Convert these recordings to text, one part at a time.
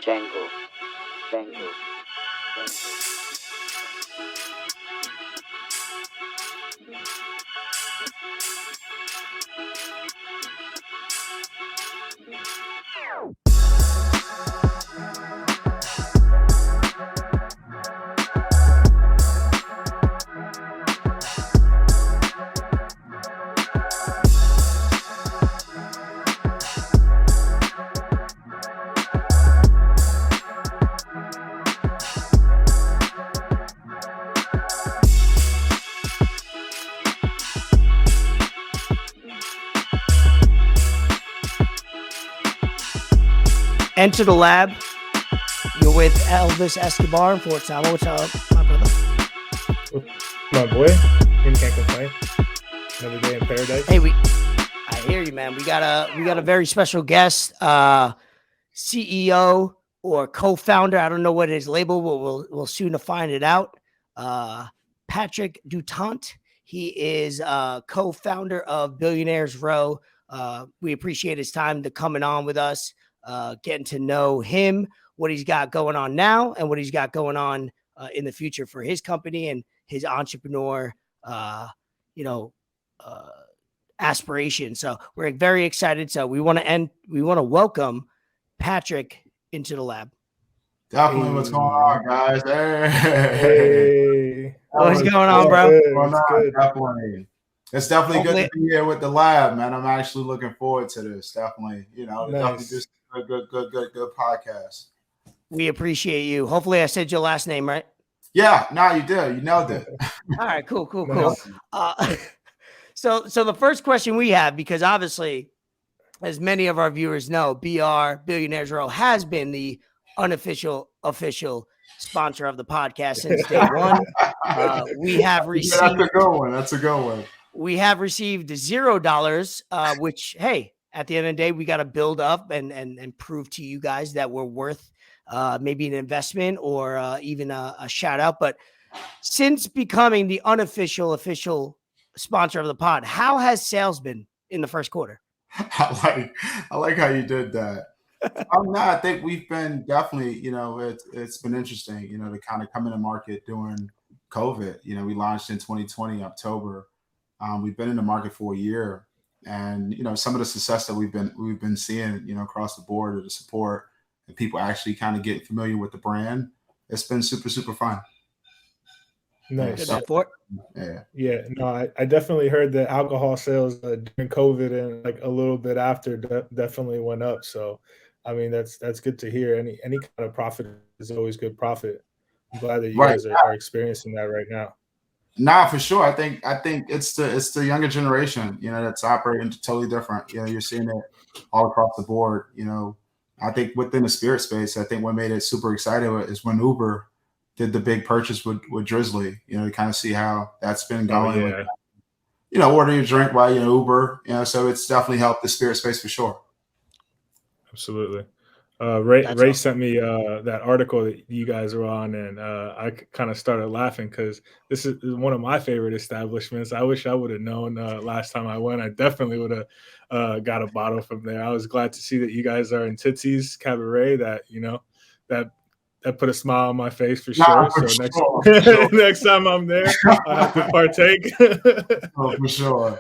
Django, Django. Enter the lab. You're with Elvis Escobar in Fort Salmo. What's up, my brother? My boy, him can't complain. Another day in paradise. Hey, I hear you, man. We got a very special guest, CEO or co-founder. I don't know what his label. We'll soon find it out. Patrick Ductant. He is co-founder of Billionaires Row. We appreciate his time to coming on with us. Getting to know him, what he's got going on now, and what he's got going on in the future for his company and his entrepreneur, aspiration. So we're very excited. So we want to welcome Patrick into the lab. Definitely, what's going on, guys? Hey. What's going on, bro? Definitely. It's definitely good to be here with the lab, man. I'm actually looking forward to this. Definitely, definitely just a good podcast. We appreciate you. Hopefully I said your last name right. Yeah, no, you did. You nailed it. All right, cool. So the first question we have, because obviously, as many of our viewers know, Billionaires Row has been the official sponsor of the podcast since day one. We have received. That's a good one. That's a good one. We have received $0, which, hey, at the end of the day, we got to build up and prove to you guys that we're worth maybe an investment or even a shout out. But since becoming the official sponsor of the pod, how has sales been in the first quarter? I like how you did that. I think we've been definitely, it's been interesting, to kind of come in the market during COVID. We launched in 2020, October. We've been in the market for a year. And some of the success that we've been seeing across the board, or the support and people actually kind of getting familiar with the brand, it's been super fun. Nice. Yeah. No, I definitely heard that alcohol sales during COVID and like a little bit after definitely went up. So I mean that's good to hear. Any kind of profit is always good profit. I'm glad that you guys are experiencing that right now. Nah, for sure. I think it's the younger generation, that's operating totally different. You're seeing it all across the board. I think within the spirit space, I think what made it super exciting is when Uber did the big purchase with Drizzly. To kind of see how that's been going. Yeah. Order your drink while Uber. So it's definitely helped the spirit space for sure. Absolutely. Ray sent me that article that you guys were on, and I kind of started laughing because this is one of my favorite establishments. I wish I would have known last time I went. I definitely would have got a bottle from there. I was glad to see that you guys are in Tootsie's Cabaret. That put a smile on my face for sure. Next time I'm there, I have to partake. Oh, for sure.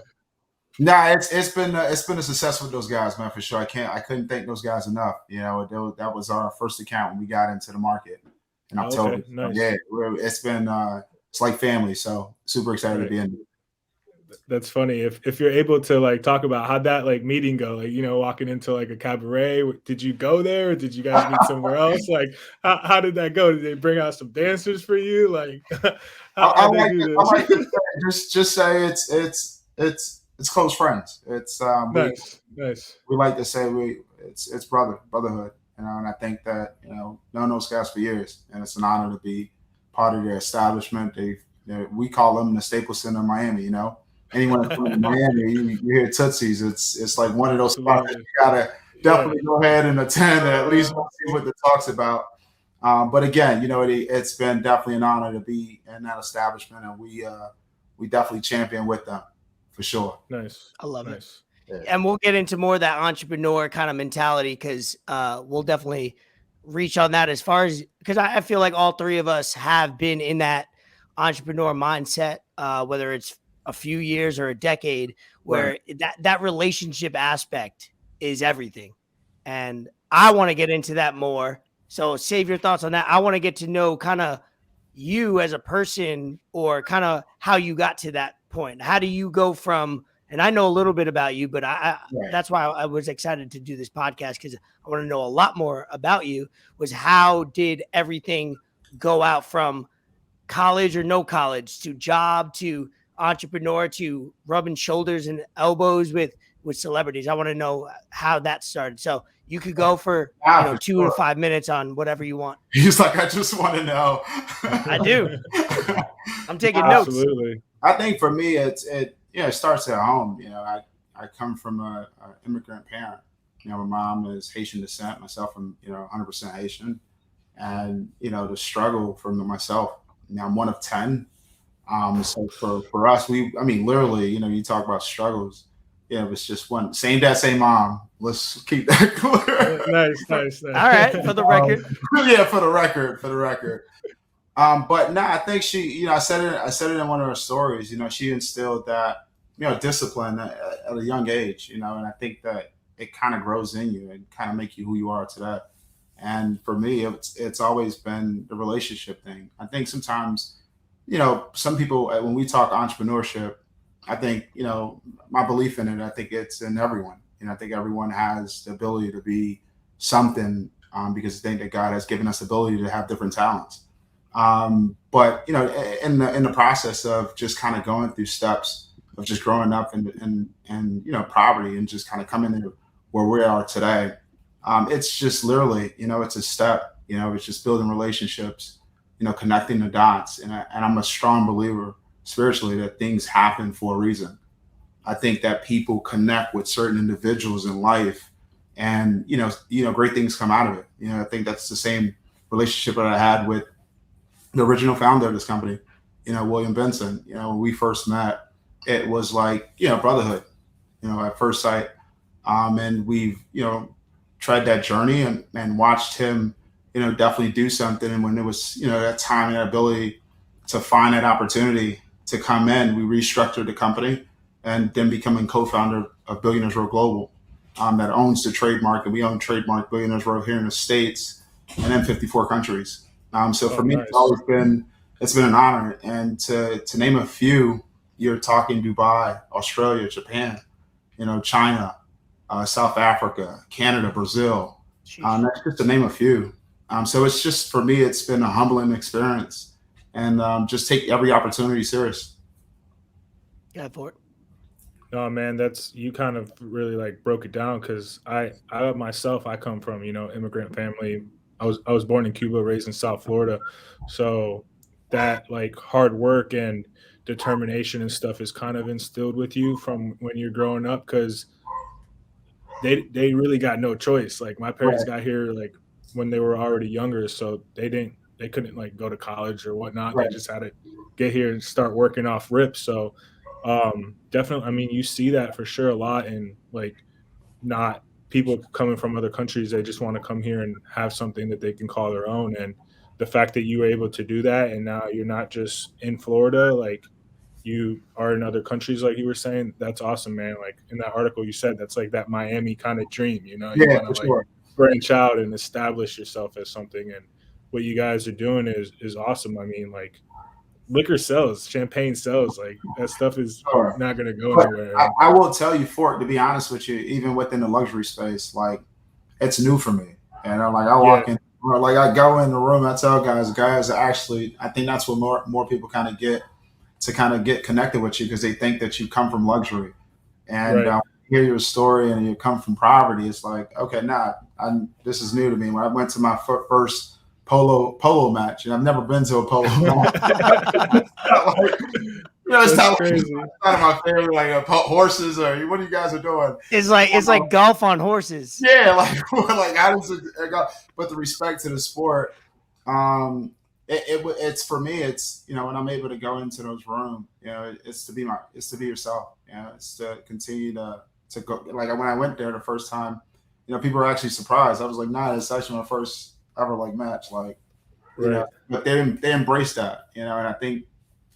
Nah, it's been a success with those guys, man, for sure. I couldn't thank those guys enough. That was our first account when we got into the market in October. Okay, nice. Yeah, it's been it's like family. So super excited to be in it. That's funny. If you're able to like talk about how'd that like meeting go, like walking into like a cabaret, did you go there or did you guys meet somewhere else? Like how did that go? Did they bring out some dancers for you? Like I like to just say it's close friends. It's nice. We like to say it's brotherhood, and I think that known those guys for years, and it's an honor to be part of their establishment. We call them the Staples Center of Miami. Anyone from Miami, you hear Tootsie's, it's like one of those spots that you gotta definitely go ahead and attend and at least see what the talk's about. But again, it's been definitely an honor to be in that establishment, and we definitely champion with them. For sure. Nice. I love it. Yeah. And we'll get into more of that entrepreneur kind of mentality because we'll definitely reach on that as far as, because I feel like all three of us have been in that entrepreneur mindset, whether it's a few years or a decade, where that relationship aspect is everything. And I want to get into that more. So save your thoughts on that. I want to get to know kind of you as a person, or kind of how you got to that point. How do you go from, and I know a little bit about you, but that's why I was excited to do this podcast, because I want to know a lot more about you. Was how did everything go out from college or no college to job to entrepreneur to rubbing shoulders and elbows with celebrities? I want to know how that started. So you could go for 2 to 5 minutes on whatever you want. He's like, I just want to know. I do. I'm taking notes. Absolutely. I think for me, it starts at home. I come from an immigrant parent. My mom is Haitian descent. Myself, I'm 100% Haitian, and the struggle from myself. I'm one of 10. So for us, literally, you talk about struggles. It was just one, same dad, same mom. Let's keep that clear. Nice. All right, for the record. For the record. But no, I think she, I said it in one of her stories. She instilled that, discipline at a young age. And I think that it kind of grows in you and kind of make you who you are today. And for me, it's always been the relationship thing. I think sometimes, some people, when we talk entrepreneurship, I think, my belief in it, I think it's in everyone. I think everyone has the ability to be something, because I think that God has given us the ability to have different talents. But in the process of just kind of going through steps of just growing up in poverty and just kind of coming to where we are today, it's just literally, it's a step. It's just building relationships, connecting the dots. And I'm a strong believer spiritually that things happen for a reason. I think that people connect with certain individuals in life, and great things come out of it. I think that's the same relationship that I had with the original founder of this company, William Benson. When we first met, it was like, brotherhood, at first sight. And we've, tried that journey and watched him, definitely do something. And when it was, that time and that ability to find that opportunity to come in, we restructured the company and then becoming co-founder of Billionaires Row Global, that owns the trademark, and we own trademark Billionaires Row here in the States and in 54 countries. So for me, nice. It's been an honor. And to name a few, you're talking Dubai, Australia, Japan, China, South Africa, Canada, Brazil. That's just to name a few. So it's just, for me, it's been a humbling experience, and just take every opportunity serious. Yeah, for it. No, man, you kind of really like broke it down, because I myself, I come from, immigrant family. I was born in Cuba, raised in South Florida. So that like hard work and determination and stuff is kind of instilled with you from when you're growing up, because they really got no choice. Like my parents got here like when they were already younger, so they couldn't like go to college or whatnot. They just had to get here and start working off rip. So definitely, you see that for sure a lot, and like not people coming from other countries, they just want to come here and have something that they can call their own. And the fact that you were able to do that, and now you're not just in Florida, like you are in other countries, like you were saying, that's awesome, man. Like in that article you said, that's like that Miami kind of dream, you want to like branch out and establish yourself as something. And what you guys are doing is awesome. Like liquor sells, champagne sells, like that stuff is not going to go anywhere. I will tell you, Fort, to be honest with you, even within the luxury space, like it's new for me. And I walk in, like I go in the room, I tell guys actually, I think that's what more people kind of get connected with you, because they think that you come from luxury, and hear your story and you come from poverty. It's like, okay, this is new to me. When I went to my first polo match, and I've never been to a polo match. It's not my favorite, like horses, or what you guys are doing. It's like golf on horses. Yeah, like how does it go? But the respect to the sport, it's for me. It's when I'm able to go into those rooms, it's to be yourself. It's to continue to go. Like when I went there the first time, people were actually surprised. I was like, nah, it's actually my first ever like match. Like, you Right. know, but they embrace that, you know, and I think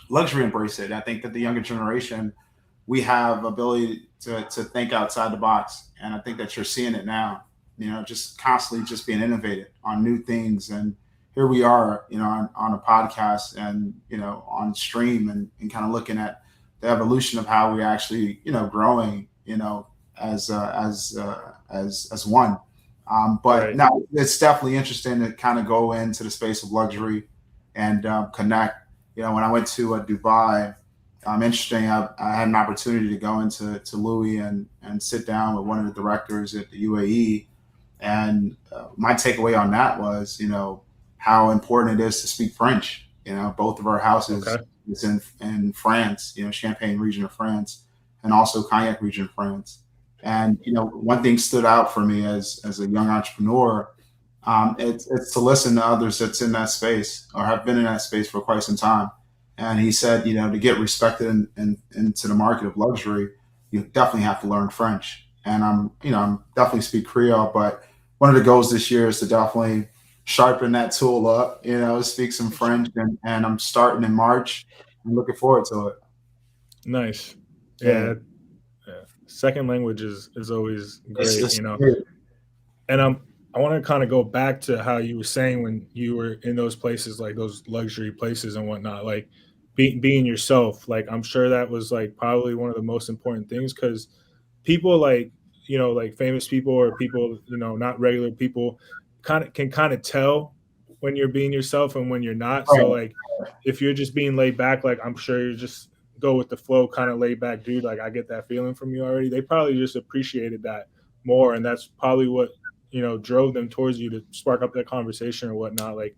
luxury embrace it. And I think that the younger generation, we have ability to think outside the box, and I think that you're seeing it now. You know, just constantly just being innovative on new things, and here we are, you know, on a podcast and you know on stream and kind of looking at the evolution of how we actually you know growing, you know, as one. But Right. no, it's definitely interesting to kind of go into the space of luxury and connect. You know, when I went to Dubai, interesting. I had an opportunity to go into Louis and sit down with one of the directors at the UAE, and my takeaway on that was, you know, how important it is to speak French. You know, both of our houses Okay. is in France. You know, Champagne region of France, and also Cognac region of France. And you know, one thing stood out for me as a young entrepreneur. It's to listen to others that's in that space or have been in that space for quite some time. And he said, you know, to get respected into the market of luxury, you definitely have to learn French. And I'm definitely speak Creole, but one of the goals this year is to definitely sharpen that tool up, you know, speak some French, and I'm starting in March. I'm looking forward to it. Nice. Yeah. Yeah. Second language is always great, It's you know. great. And I want to kind of go back to how you were saying when you were in those places, like those luxury places and whatnot, like being yourself. Like I'm sure that was like probably one of the most important things, because people like, you know, like famous people or people, you know, not regular people kind of tell when you're being yourself and when you're not. So Right. like if you're just being laid back, like I'm sure you just go with the flow, kind of laid back dude. Like I get that feeling from you already. They probably just appreciated that more, and that's probably what, you know, drove them towards you to spark up that conversation or whatnot. Like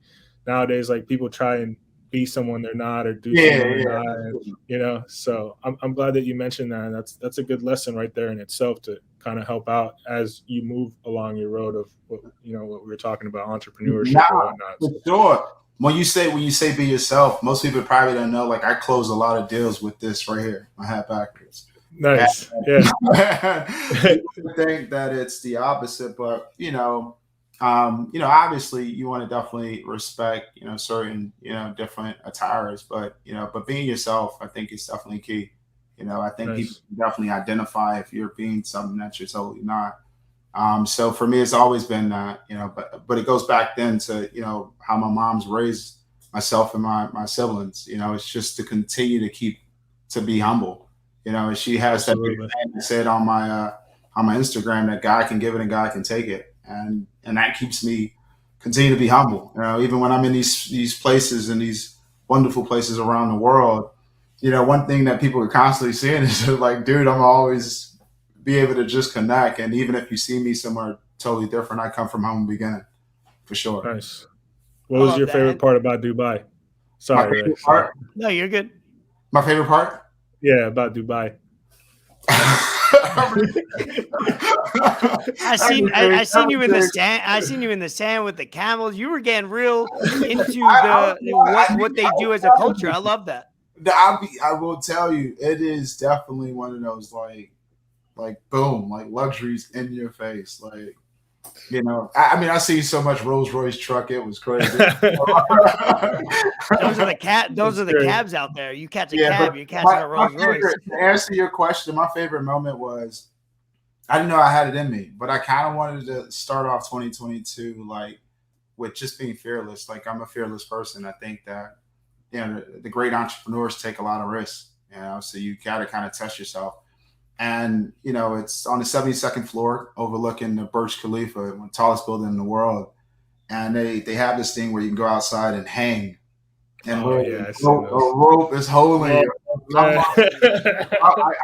nowadays, like people try and be someone they're not or do Yeah, someone they're yeah. not, and, you know. So I'm glad that you mentioned that, and that's a good lesson right there in itself to kind of help out as you move along your road of what, you know, what we were talking about, entrepreneurship or Nah, whatnot. for sure. When you say be yourself, most people probably don't know. Like I close a lot of deals with this right here, my hat backwards. And Nice. Yeah. people think that it's the opposite, but you know, obviously you want to definitely respect, you know, certain, you know, different attires, but you know, but being yourself, I think is definitely key. You know, I think people Nice. can definitely identify if you're being something that you're totally not. So for me, it's always been that, you know, but it goes back then to, you know, how my mom's raised myself and my siblings. You know, it's just to continue to keep to be humble. You know, and she has that big Absolutely. thing that said on my Instagram that God can give it and God can take it, and that keeps me continue to be humble. You know, even when I'm in these places and these wonderful places around the world, you know, one thing that people are constantly seeing is like, dude, I'm always be able to just connect. And even if you see me somewhere totally different, I come from humble beginning for sure. Nice. What I was love your that. favorite And part about Dubai? My Sorry, Ray. favorite Sorry. part. no, you're good. My favorite part. Yeah, about Dubai. I seen you in the Everything. stand. I seen you in the sand with the camels. You were getting real into I, what they do as a culture. I love that. I will tell you, it is definitely one of those like boom, like luxuries in your face. Like, you know, I mean, I see so much Rolls Royce truck, it was crazy. Those That's are the great. cabs out there. You catch a Yeah, cab, but you're catching a my Rolls Royce. favorite, to answer your question, my favorite moment was I didn't know I had it in me, but I kind of wanted to start off 2022 like with just being fearless. Like I'm a fearless person. I think that, you know, the great entrepreneurs take a lot of risks, you know, so you got to kind of test yourself. And, you know, it's on the 72nd floor overlooking the Burj Khalifa, the tallest building in the world. And they have this thing where you can go outside and hang, and Oh literally yeah, I seen a those. rope is holding Well, you. I'm man.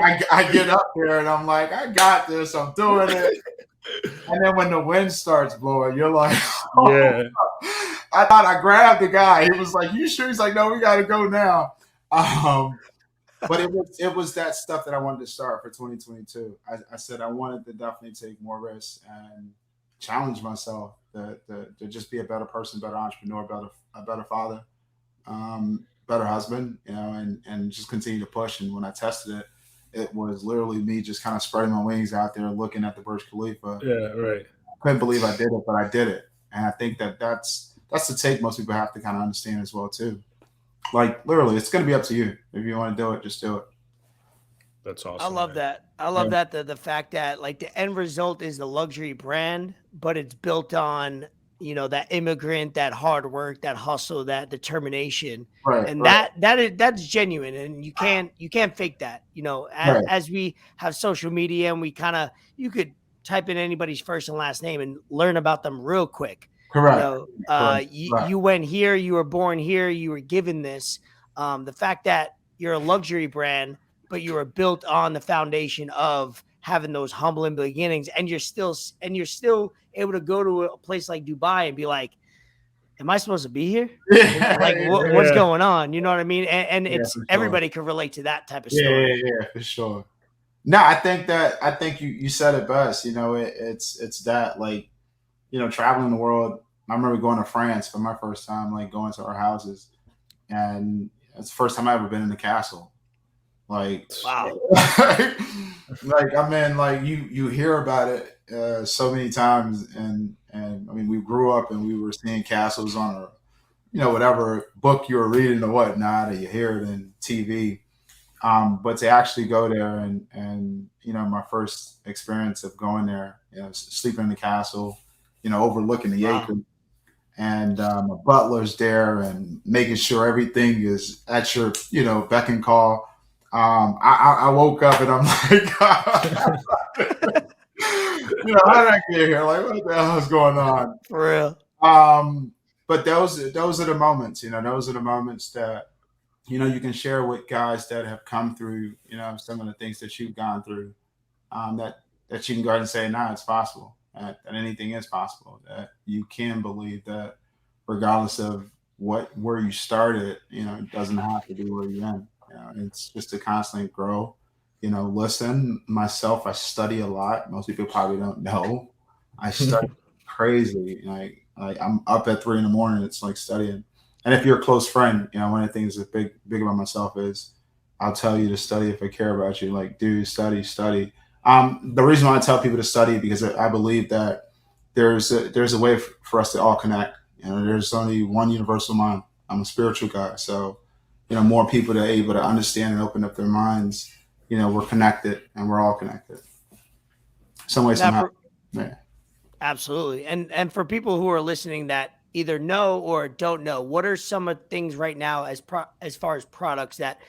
like, I get up there and I'm like, I got this. I'm doing it. And then when the wind starts blowing, you're like, oh, Yeah, I thought I grabbed the guy. He was like, you sure? He's like, no, we got to go now. But it was that stuff that I wanted to start for 2022. I said I wanted to definitely take more risks and challenge myself to just be a better person, better entrepreneur, a better father, better husband, you know, and just continue to push. And when I tested it, it was literally me just kind of spreading my wings out there, looking at the Burj Khalifa. yeah, right. I couldn't believe I did it, but I did it. And I think that's the take most people have to kind of understand as well too. Like literally, it's going to be up to you. If you want to do it, just do it. That's awesome. I love that. I love that the fact that like the end result is the luxury brand, but it's built on, you know, that immigrant, that hard work, that hustle, that determination. Right. And right. that's genuine, and you can't fake that. You know, as we have social media and you could type in anybody's first and last name and learn about them real quick. Correct. You know, you went here, you were born here, you were given this. The fact that you're a luxury brand, but you were built on the foundation of having those humbling beginnings, and you're still able to go to a place like Dubai and be like, am I supposed to be here? Like what's going on? You know what I mean? And it's everybody can relate to that type of story. Yeah, for sure. No, I think you said it best. You know, it's that, like, you know, traveling the world. I remember going to France for my first time, like going to our houses, and it's the first time I ever been in the castle. Like, wow. Like, I mean, like you hear about it so many times, and I mean, we grew up and we were seeing castles on a, you know, whatever book you were reading or whatnot, or you hear it in TV. But to actually go there and you know, my first experience of going there, you know, sleeping in the castle, you know, overlooking the acre, and a butler's there and making sure everything is at your, you know, beck and call. I woke up and I'm like, you know, how did I get here? Like, what the hell is going on? For real. But those are the moments, you know, those are the moments that, you know, you can share with guys that have come through, you know, some of the things that you've gone through, that you can go ahead and say, nah, it's possible, that anything is possible, that you can believe that regardless of where you started, you know, it doesn't have to be where you're in. You know, it's just to constantly grow, you know, listen. Myself, I study a lot. Most people probably don't know. I study crazy. Like I'm up at 3 a.m. It's like studying. And if you're a close friend, you know, one of the things that's big about myself is I'll tell you to study if I care about you. Like, dude, study. The reason why I tell people to study, because I believe that there's a way for us to all connect. You know, there's only one universal mind. I'm a spiritual guy. So, you know, more people that are able to understand and open up their minds, you know, we're connected and we're all connected. Some way, somehow. Yeah. Absolutely. And for people who are listening that either know or don't know, what are some of things right now as far as products that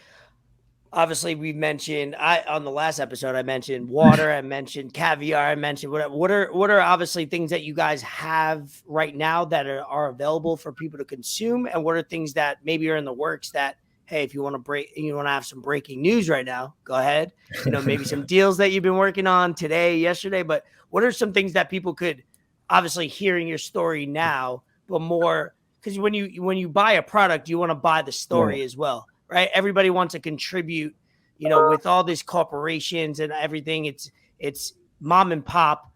obviously we mentioned? On the last episode, I mentioned water, I mentioned caviar, I mentioned what are obviously things that you guys have right now that are available for people to consume, and what are things that maybe are in the works that, hey, if you want to have some breaking news right now, go ahead. You know, maybe some deals that you've been working on today, yesterday, but what are some things that people could, obviously hearing your story now, but more, because when you buy a product, you want to buy the story as well, right? Everybody wants to contribute, you know, with all these corporations and everything. It's mom and pop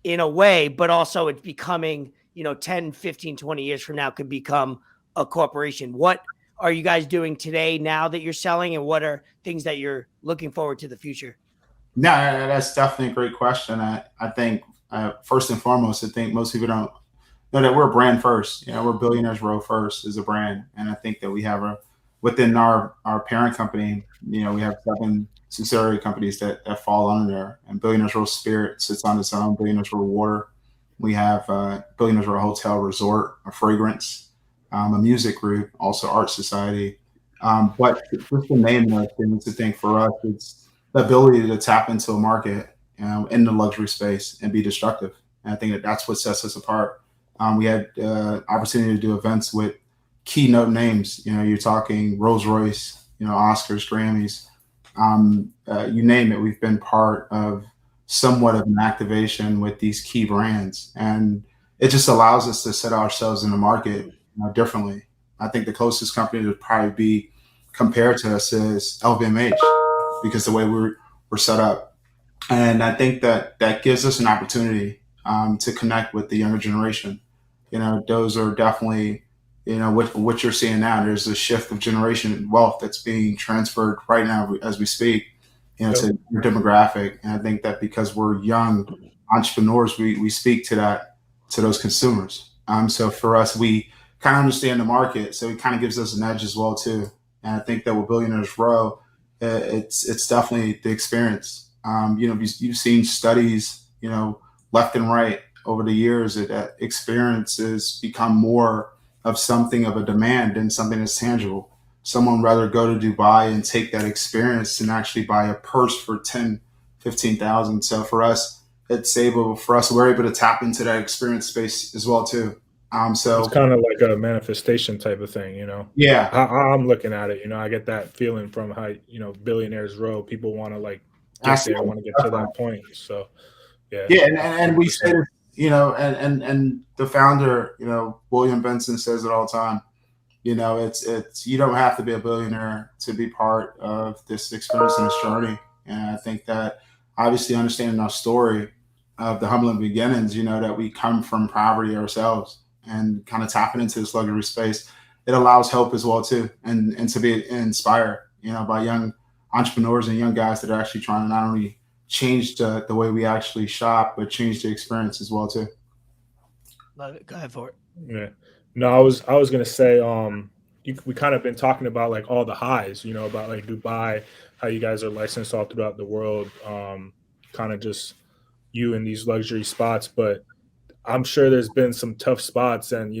in a way, but also it's becoming, you know, 10, 15, 20 years from now could become a corporation. What are you guys doing today now that you're selling, and what are things that you're looking forward to the future? No, that's definitely a great question. I think first and foremost, I think most people don't know that we're a brand first. You know, we're Billionaires Row first as a brand, and I think that we have within our parent company, you know, we have 7 subsidiary companies that fall under there. And Billionaires Row Spirit sits on its own. Billionaires Row Water. We have Billionaires Row Hotel Resort, a fragrance. A music group, also Art Society. But just the name of things, to think for us, it's the ability to tap into a market, you know, in the luxury space and be disruptive. And I think that's what sets us apart. We had opportunity to do events with keynote names. You know, you're talking Rolls Royce, you know, Oscars, Grammys, you name it. We've been part of somewhat of an activation with these key brands, and it just allows us to set ourselves in the market differently. I think the closest company to probably be compared to us is LVMH, because the way we're set up. And I think that gives us an opportunity to connect with the younger generation. You know, those are definitely, you know, what you're seeing now. There's a shift of generation wealth that's being transferred right now as we speak, you know, to your demographic. And I think that because we're young entrepreneurs, we speak to that to those consumers. So for us, we kind of understand the market, so it kind of gives us an edge as well too. And I think that with Billionaires Row, it's definitely the experience. You've seen studies, left and right over the years that experiences become more of something of a demand than something that's tangible. Someone rather go to Dubai and take that experience and actually buy a purse for 10, 15,000. So for us, it's able for us, we're able to tap into that experience space as well too. So it's kind of like a manifestation type of thing, Yeah, how I'm looking at it. I get that feeling from how, Billionaires Row, people want to like get there, want to get to that point. So yeah, and we say this, and the founder, William Benson says it all the time. It's you don't have to be a billionaire to be part of this experience and this journey. And I think that obviously understanding our story of the humbling beginnings, that we come from poverty ourselves and kind of tapping into this luxury space, it allows help as well too, and to be inspired, by young entrepreneurs and young guys that are actually trying to not only change the way we actually shop, but change the experience as well too. Love it. Go ahead for it. Yeah. No, I was gonna say, we kind of been talking about like all the highs, about like Dubai, how you guys are licensed all throughout the world, kind of just you in these luxury spots, but I'm sure there's been some tough spots and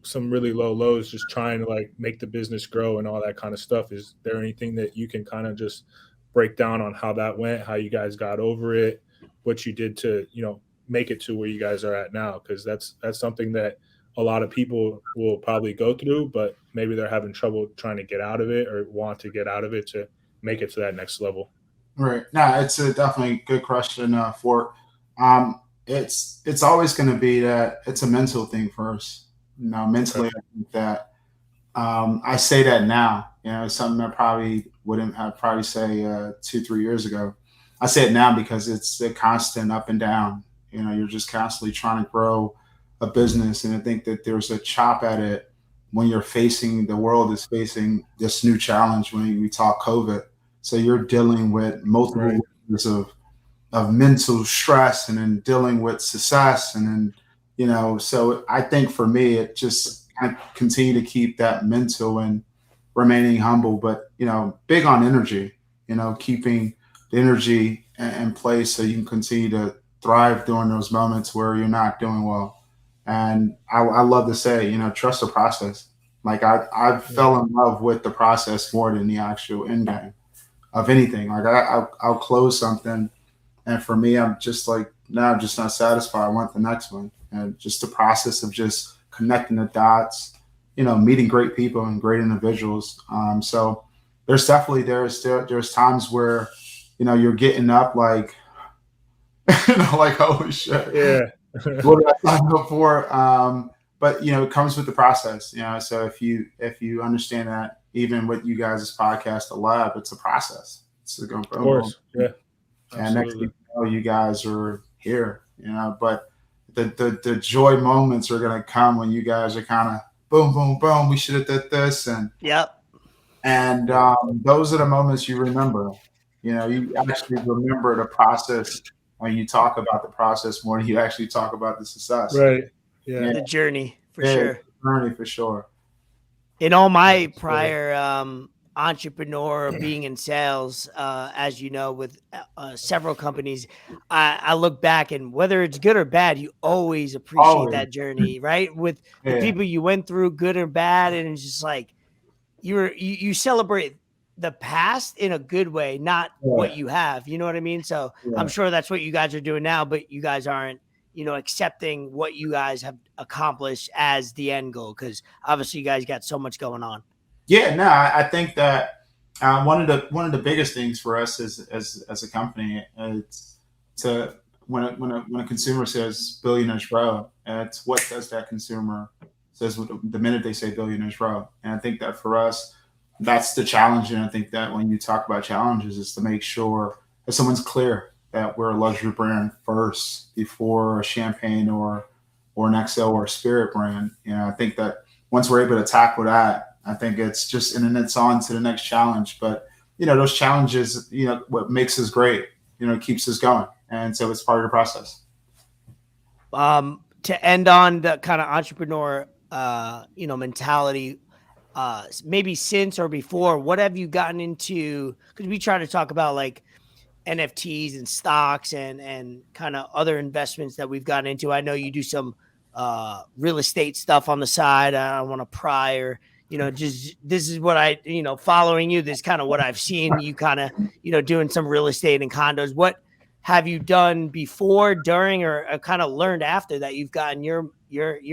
some really low lows just trying to like make the business grow and all that kind of stuff. Is there anything that you can kind of just break down on how that went, how you guys got over it, what you did to make it to where you guys are at now? Because that's something that a lot of people will probably go through, but maybe they're having trouble trying to get out of it or want to get out of it to make it to that next level. Right. No, it's a definitely good question, Fort. It's always going to be that it's a mental thing first. Mentally, I think that I say that now. It's something I probably wouldn't have probably say 2-3 years ago. I say it now because it's a constant up and down. You're just constantly trying to grow a business, and I think that there's a chop at it when the world is facing this new challenge when we talk COVID. So you're dealing with multiple layers of mental stress, and then dealing with success, and then so I think for me it just I continue to keep that mental and remaining humble, but big on energy, keeping the energy in place so you can continue to thrive during those moments where you're not doing well. And I love to say, trust the process. Like I fell in love with the process more than the actual end game of anything. Like I'll close something, and for me, I'm just like, no, I'm just not satisfied. I want the next one. And just the process of just connecting the dots, meeting great people and great individuals. So there's definitely there's times where you're getting up like like holy shit. Yeah. What did I sign up for? But it comes with the process. So if you understand that, even with you guys' podcast, the lab, it's a process. It's a of course. Yeah. And next thing you know, you guys are here. But the joy moments are gonna come when you guys are kind of boom, boom, boom. We should have did this, and and those are the moments you remember. You actually remember the process when you talk about the process more than you actually talk about the success. Right. Yeah. The journey for sure. Journey for sure. In all my prior entrepreneur being in sales, as you know, with several companies, I look back, and whether it's good or bad, you always appreciate that journey, right? With the people you went through, good or bad, and it's just like you celebrate the past in a good way, not what you have. You know what I mean? So I'm sure that's what you guys are doing now, but you guys aren't, accepting what you guys have accomplished as the end goal, because obviously you guys got so much going on. Yeah, no, I think that one of the biggest things for us as a company is to when a consumer says Billionaires Row, it's what does that consumer says the minute they say Billionaires Row. And I think that for us, that's the challenge. And I think that when you talk about challenges, is to make sure that someone's clear that we're a luxury brand first before a champagne or an XL or a spirit brand. I think that once we're able to tackle that, I think it's just, and then it's on to the next challenge. But, those challenges, what makes us great, keeps us going. And so it's part of the process. to end on the kind of entrepreneur, mentality, maybe since or before, what have you gotten into? Because we try to talk about like NFTs and stocks and kind of other investments that we've gotten into. I know you do some real estate stuff on the side. I don't want to pry or, just this is what I, following you, this is kind of what I've seen you kind of, doing some real estate and condos. What have you done before, during, or kind of learned after that you've gotten your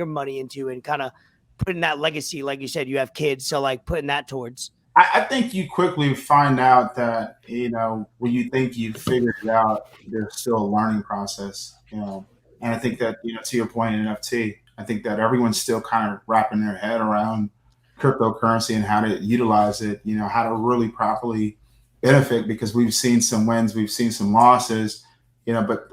money into and kind of putting that legacy, like you said, you have kids, so like putting that towards? I think you quickly find out that, when you think you've figured it out, there's still a learning process, and I think that, to your point in NFT, I think that everyone's still kind of wrapping their head around cryptocurrency and how to utilize it, how to really properly benefit, because we've seen some wins, we've seen some losses, but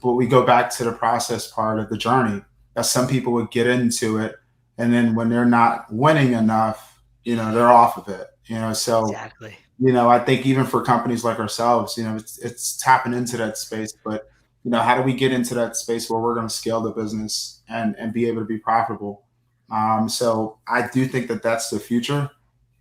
we go back to the process part of the journey, that some people would get into it, and then when they're not winning enough, they're off of it. So Exactly. I think even for companies like ourselves, it's tapping into that space. But how do we get into that space where we're going to scale the business and be able to be profitable? So I do think that that's the future.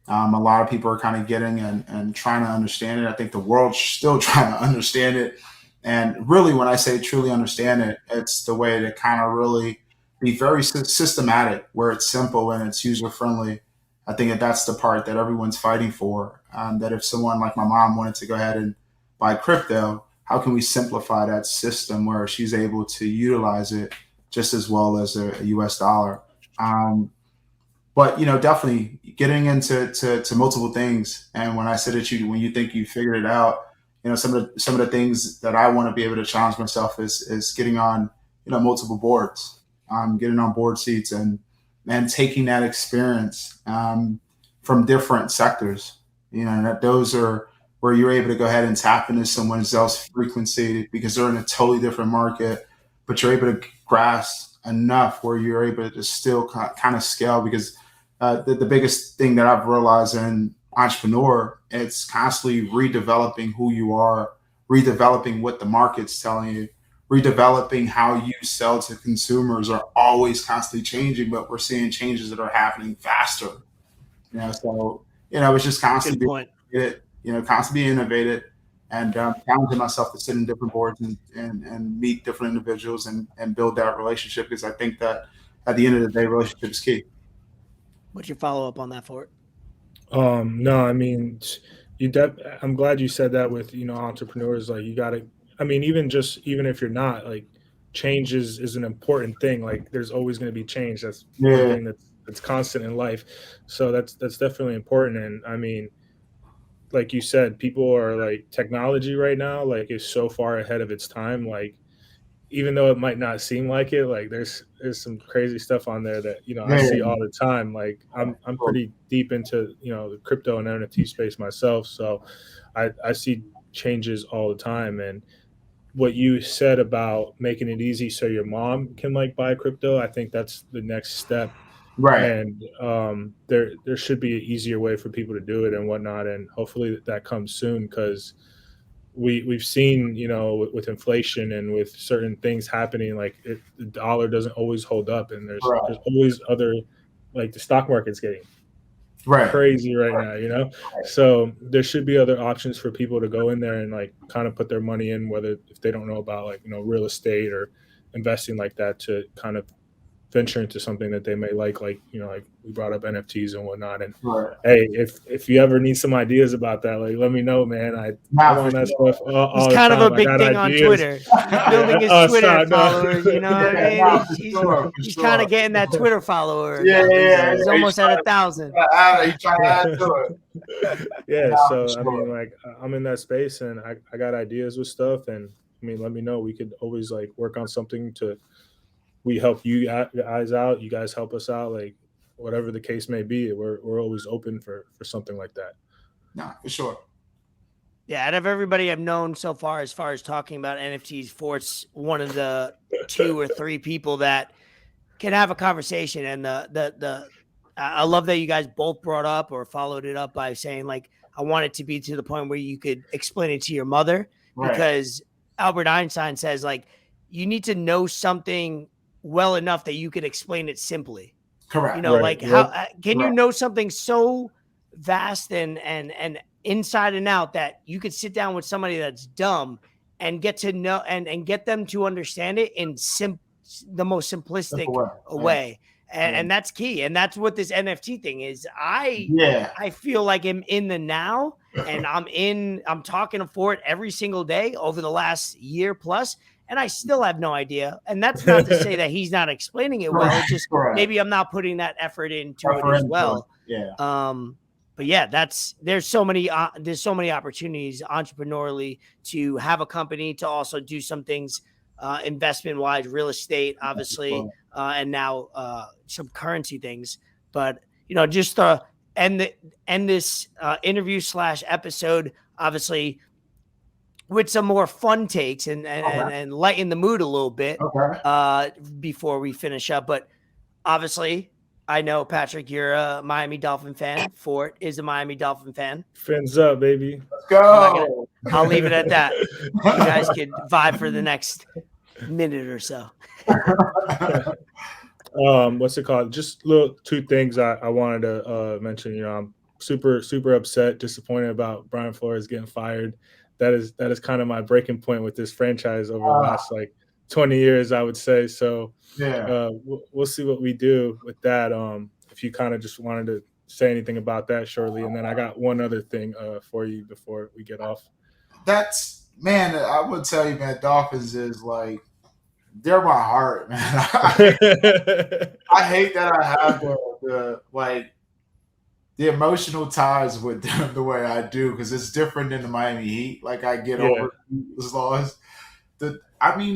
A lot of people are kind of getting and trying to understand it. I think the world's still trying to understand it. And really, when I say truly understand it, it's the way to kind of really be very systematic, where it's simple and it's user friendly. I think that that's the part that everyone's fighting for. That if someone like my mom wanted to go ahead and buy crypto, how can we simplify that system where she's able to utilize it just as well as a US dollar? But definitely getting into to multiple things. And when I said that when you think you figured it out, some of the things that I want to be able to challenge myself is getting on multiple boards, getting on board seats and taking that experience from different sectors. That those are where you're able to go ahead and tap into someone else's frequency because they're in a totally different market, but you're able to grasp enough where you're able to still kind of scale. Because the biggest thing that I've realized in entrepreneur, it's constantly redeveloping who you are, redeveloping what the market's telling you, redeveloping how you sell to consumers are always constantly changing, but we're seeing changes that are happening faster. So it's just constantly constantly being innovated and challenging myself to sit in different boards and meet different individuals and build that relationship, because I think that at the end of the day, relationship is key. What's your follow up on that for it? No, I mean, I'm glad you said that with, entrepreneurs, like you got to, I mean, even if you're not, like, change is an important thing. Like there's always going to be change. That's one thing that's constant in life. So that's definitely important. And I mean, like you said, people are like, technology right now, like, is so far ahead of its time. Like, even though it might not seem like it, like there's some crazy stuff on there that, I see all the time. Like I'm pretty deep into, the crypto and NFT space myself. So I see changes all the time. And what you said about making it easy so your mom can like buy crypto, I think that's the next step. Right. And there should be an easier way for people to do it and whatnot. And hopefully that comes soon, because we've seen, with inflation and with certain things happening, like the dollar doesn't always hold up, and there's always other, like the stock market's getting crazy right now, so there should be other options for people to go in there and like kind of put their money in, whether if they don't know about like, real estate or investing like that, to kind of venture into something that they may like like we brought up NFTs and whatnot. And hey, if you ever need some ideas about that, like let me know, man. I'm on that stuff all He's kind of a big thing ideas on Twitter. He's building his Twitter followers, what I mean? He's kind of getting that Twitter follower. He's almost at 1,000. He's trying to add to it. Yeah, so I mean, like I'm in that space and I got ideas with stuff, and I mean, let me know. We could always like work on something we help you guys out, you guys help us out, like whatever the case may be. We're always open for something like that. No, for sure. Yeah, out of everybody I've known so far as talking about NFTs, Fort's one of the 2 or 3 people that can have a conversation. And I love that you guys both brought up or followed it up by saying, like, I want it to be to the point where you could explain it to your mother, because Albert Einstein says, like, you need to know something well enough that you could explain it simply. Correct. You know, Right, like yep. how can you Right. know something so vast and inside and out that you could sit down with somebody that's dumb and get to know and get them to understand it in the most simplistic Simple way. way. And, Yeah. and that's key. And that's what this NFT thing is. Yeah. I feel like I'm in the now, and I'm talking for it every single day over the last year plus, and I still have no idea. And that's not to say that he's not explaining it well. It's just Correct. maybe I'm not putting that effort into it as well. Yeah. But yeah, there's so many opportunities entrepreneurially to have a company, to also do some things investment wise, real estate, obviously, and now some currency things. But you know, just to end this interview / episode, obviously, with some more fun takes and lighten the mood a little bit before we finish up. But obviously, I know, Patrick, you're a Miami Dolphin fan. Fort is a Miami Dolphin fan. Fins up, baby. Let's go. I'll leave it at that. You guys could vibe for the next minute or so. What's it called? Just two things I wanted to mention. You know, I'm super upset, disappointed about Brian Flores getting fired. That is kind of my breaking point with this franchise over the last like 20 years, I would say. So Yeah. We'll see what we do with that. If you kind of just wanted to say anything about that shortly, and then I got one other thing for you before we get off. That's, man, I would tell you, man, Dolphins is like, they're my heart, man. I hate that I have the emotional ties with them the way I do, because it's different than the Miami Heat. Like, I get over those laws. The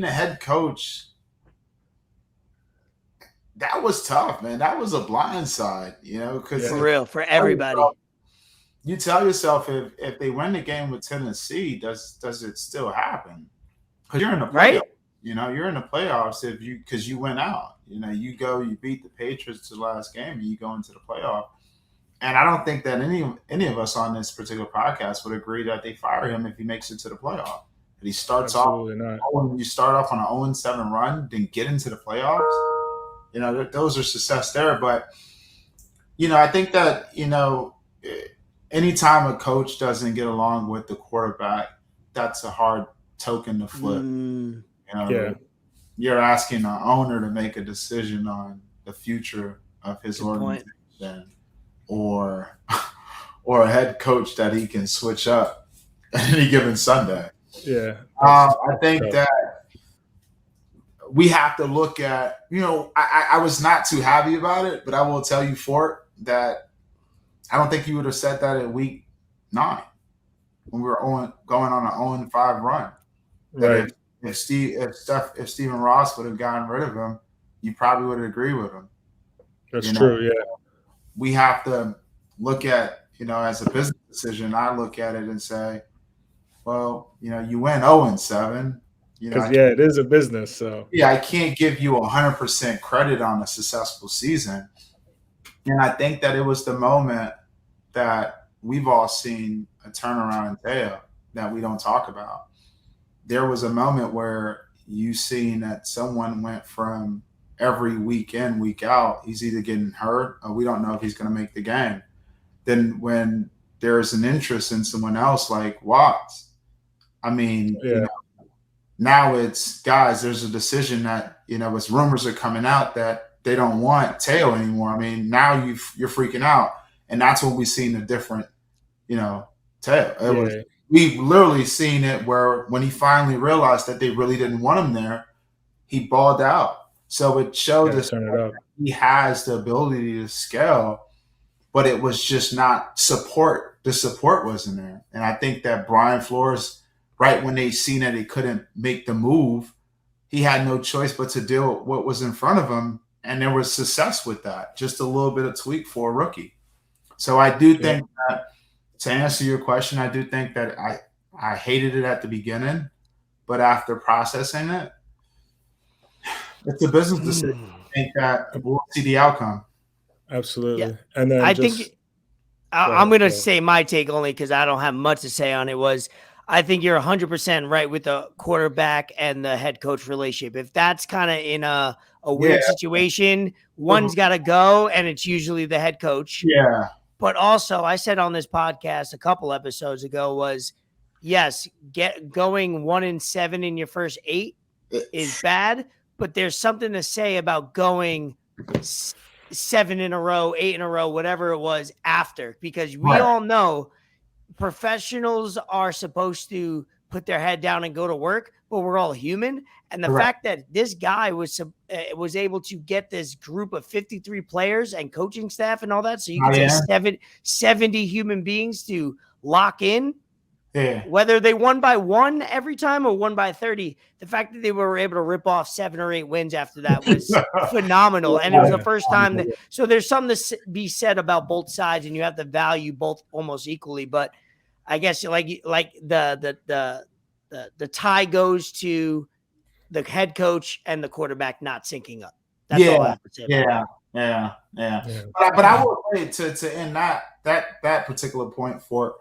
head coach, that was tough, man. That was a blind side, you know, because for real, for everybody. You tell yourself, if they win the game with Tennessee, does it still happen? Because you're in the playoffs. Right? You know, you're in the playoffs because you went out. You know, you beat the Patriots to the last game, and you go into the playoff. And I don't think that any of us on this particular podcast would agree that they fire him if he makes it to the playoff. But he starts Absolutely not. When you start off on an 0-7 run, then get into the playoffs. You know, those are success there. But, you know, I think that, you know, anytime a coach doesn't get along with the quarterback, that's a hard token to flip. You know, you're asking an owner to make a decision on the future of his organization, or a head coach that he can switch up any given Sunday. Yeah. I think that we have to look at, you know, I was not too happy about it, but I will tell you, Fort, that I don't think you would have said that in week 9 when we were going on an 0-5 run. Right. If Stephen Ross would have gotten rid of him, you probably would have agreed with him. That's true. Yeah. We have to look at, you know, as a business decision, I look at it and say, well, you know, you went 0-7. Because it is a business. So I can't give you 100% credit on a successful season. And I think that it was the moment that we've all seen a turnaround in Theo that we don't talk about. There was a moment where you seen that someone went from every week in, week out, he's either getting hurt or we don't know if he's going to make the game. Then when there's an interest in someone else like Watts, I mean, you know, now it's, guys, there's a decision that, you know, as rumors are coming out that they don't want Theo anymore. I mean, now you're freaking out. And that's when we've seen a different, you know, Theo. We've literally seen it where when he finally realized that they really didn't want him there, he balled out. So it showed us that he has the ability to scale, but it was just not support. The support wasn't there. And I think that Brian Flores, right when they seen that he couldn't make the move, he had no choice but to deal with what was in front of him. And there was success with that, just a little bit of tweak for a rookie. So I do think that, to answer your question, I do think that I hated it at the beginning, but after processing it, it's a business decision. I think that we'll see the outcome. Absolutely. Yeah. And then I think I'm going to say my take only because I don't have much to say on it. Was I think you're 100% right with the quarterback and the head coach relationship. If that's kind of in a weird situation, one's got to go, and it's usually the head coach. Yeah. But also, I said on this podcast a couple episodes ago was, yes, going 1-7 in your first 8 is bad, but there's something to say about going 7 in a row, 8 in a row, whatever it was after, because we all know professionals are supposed to put their head down and go to work, but we're all human. And the fact that this guy was able to get this group of 53 players and coaching staff and all that, so you can say 70 human beings to lock in, whether they won by 1 every time or 1 by 30, the fact that they were able to rip off 7 or 8 wins after that was phenomenal. And it was the first time so there's something to be said about both sides, and you have to value both almost equally. But I guess like the tie goes to the head coach and the quarterback not syncing up. That's all I have to say. Yeah. But I will say to end that particular point, for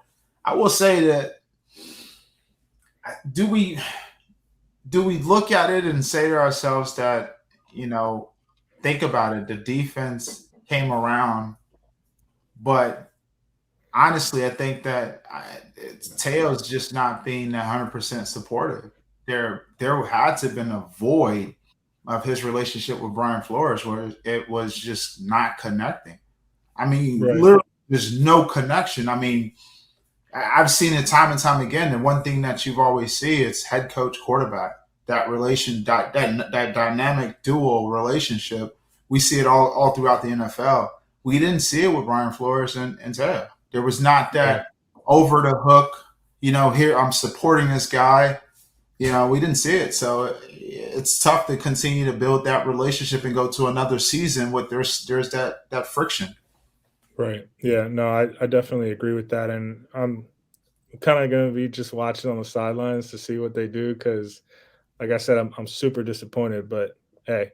I will say that do we look at it and say to ourselves that, think about it, the defense came around, but honestly, I think that Teo's just not being 100% supportive. There had to have been a void of his relationship with Brian Flores where it was just not connecting. I mean, literally, there's no connection. I mean, I've seen it time and time again. And one thing that you've always see is head coach quarterback, that relation, that dynamic dual relationship. We see it all throughout the NFL. We didn't see it with Brian Flores and Teo. There was not that over the hook, here I'm supporting this guy. We didn't see it. So it's tough to continue to build that relationship and go to another season with there's that friction. Right. Yeah, no, I definitely agree with that. And I'm kind of going to be just watching on the sidelines to see what they do because, like I said, I'm super disappointed. But, hey,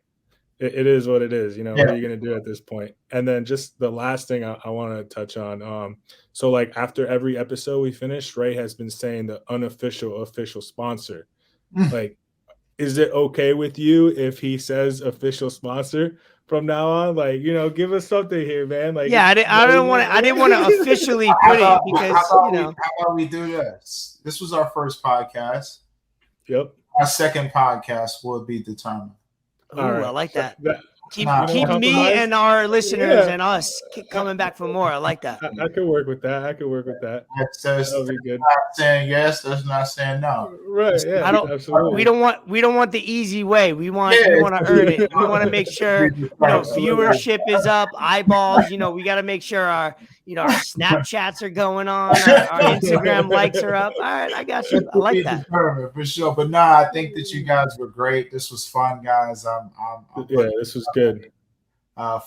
it is what it is. What are you going to do at this point? And then just the last thing I want to touch on. So, like, after every episode we finish, Ray has been saying the unofficial official sponsor. Like, is it okay with you if he says official sponsor from now on? Like, give us something here, man. Like, I didn't want to officially put it because how about we do this? This was our first podcast. Yep. Our second podcast will be determined. Ooh, right. I like that. Keep me and our listeners and us coming back for more. I like that. I could work with that. That'll be good. Not saying yes, that's not saying no. Right. Yeah. Absolutely. We don't want the easy way. We want to earn it. We want to make sure viewership is up, eyeballs. We got to make sure our our Snapchats are going on, our Instagram likes are up. All right, I got you. I like that for sure. But I think that you guys were great. This was fun, guys. This was good.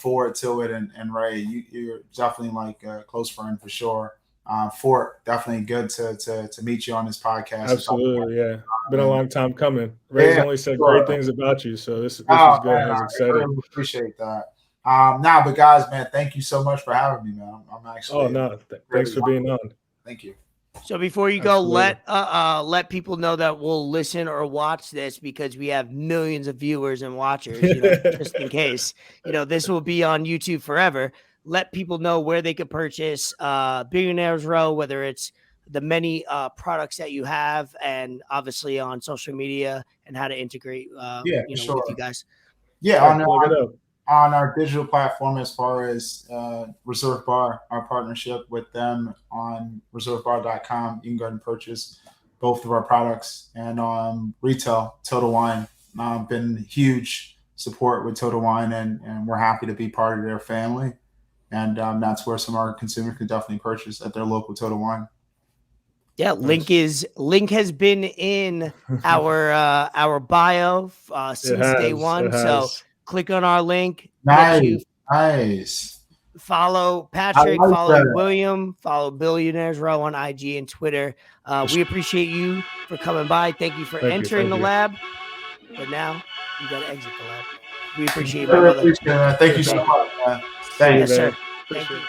Forward to it, and Ray, you're definitely like a close friend for sure. Fort, definitely good to meet you on this podcast. Absolutely, yeah. Been a long time coming. Ray's only said great things about you, so this was good. I was excited. I really appreciate that. But guys, man, thank you so much for having me, man. I'm actually. Thanks for being on. Thank you. So before you go, let people know that we'll listen or watch this because we have millions of viewers and watchers. Just in case, this will be on YouTube forever. Let people know where they could purchase Billionaires Row, whether it's the many products that you have, and obviously on social media and how to integrate. With you guys. Yeah, on our digital platform, as far as Reserve Bar, our partnership with them on reservebar.com, you can go ahead and purchase both of our products. And retail, Total Wine, been huge support with Total Wine, and we're happy to be part of their family. And that's where some of our consumers can definitely purchase at their local Total Wine. Yeah, link has been in our bio since day one. So click on our link. Nice. Follow Patrick, follow William, follow Billionaires Row on IG and Twitter. We appreciate you for coming by. Thank you for entering the lab. But now you got to exit the lab. We appreciate it, my brother. Thank you so much, man. Thank you, sir. Thank you.